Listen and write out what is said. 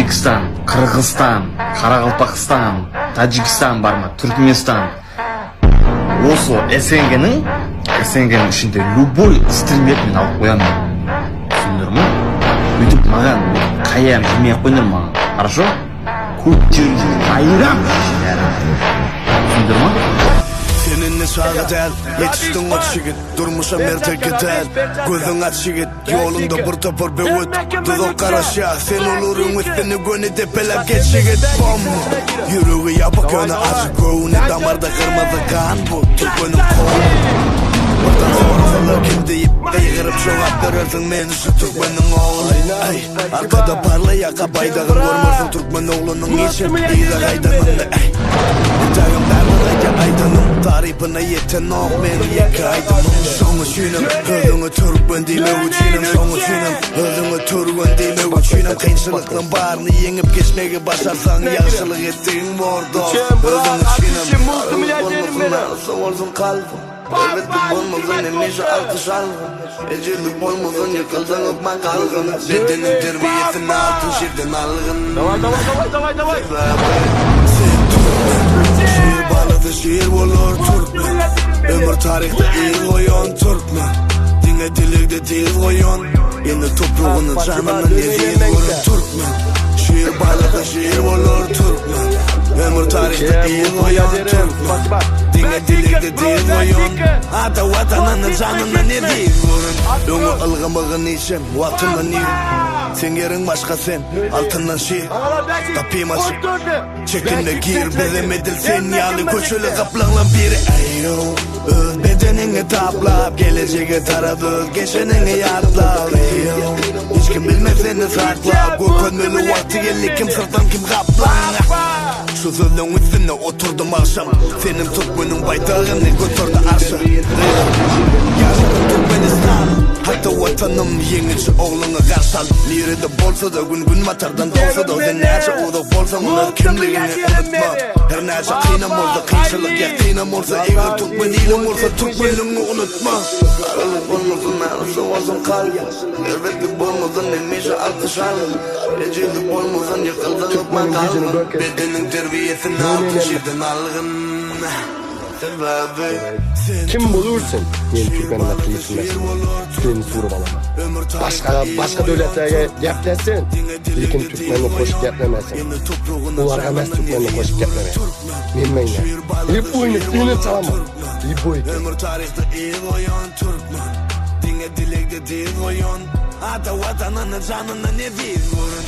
Өзбекстан, Кыргызстан, Каракалпакстан, Тажикстан барма, Түркменстан. Осы СНГнын ішінде любой стримет мен алып қоямын. Түсіндір ма? Өйтіп маған қаям жемей қойдыр маған. Хорошо? Көптерін айырам. Түсіндір ма? Seninle sağa del, yetiştin ot şigit, durmuşa mertek eder. Gözün aç şigit, yolunda bir topur bir öt. Dudak karaşa, sen olurun üstünü gönü tepelep geç şigit. Bom, yüreği yapık yönü acı göğüne, damarda kırmızı kan bu, Türkmen'in kolu. Buradan zorlular kim deyip, kıygırıp çoğap verirsin meni şu Türkmen'in oğlu. Arkada parlayak baydağın görmürsün Türkmen oğlunun işi, iyi de kaydanın. Dağım darladıca aydanım, tarifine yeten ok meni yeke aydanım. Soğu şünüm, özünü Türkmen deyme uçinım. Soğu şünüm, özünü Türkmen deyme uçinım. Kıyınçılıkların barını yenip geçmeye başarsan yaxşılık ettiğin mordo. Özünü şünüm, olmasın arası olsun kalbim. Elbette olmasın emeşe alkış algın. Ecelik olmasın yıkıldın öpme kalgın. Bedenin terbiyesini altın şirden algın. Давай. Şiir bağladı şiir olur Türkmen. Ömür tarihte il koyan Türkmen. Dine dilikte dil koyan. Yeni toprağını canına nezir vurur Türkmen. Şiir bağladı şiir olur Türkmen. Ömür tarihte il koyan Türkmen. Dine dilikte dil koyan. Ata vatanını canına nezir vurur. Dönü ılgımığın işim vatından iyi. Sen yerin başka sen, altından şiir. Kapıyım açık, çekinle gir. Bilemedil sen yani koşulu kaplanla biri. Eyyo, öz bedenini taplap, geleceğe taraf öz geçenini yadlap. Eyyo, hiç kim bilmez seni sakla. Görkönmeli vakti geldi kim sırttan kim kaplan. Şu sözün üstüne oturdum akşam. Senin Türkmen'in baydağını götürdü arşa. Yaşadın Türkmenistan, hatta vatanım yenici oğlunu karşal. Nerede bolsa da gün matardan dolsa da sen nece oğluk bolsa onu kimliğini unutma. Her nece kıynam olsa kıyçılık yakınam olsa eğer Türkmen ilim olsa Türkmenliğini unutma. Aralık olmasın arası olsun kalbim. Elbetlik olmasın emeşe alkış algın. Ecelik olmasın yıkıldın öpme kalgın. Bedenin terbiyesini altın şirden algın. Kim bulursun? Men Türkmen'in kıyısında seni sorup alama. Başka devletlerge geplesin. Lekin Türkmen'ni koşup geplemesin. Ularga emas Türkmen'ni koşup geplemeyin. Menmenle. İp boyunu seni çalama. İp boyu. Ömür tarihte il koyan Türkmen. Dine dilekte dil koyan. Ata vatanını canına nezir vurun.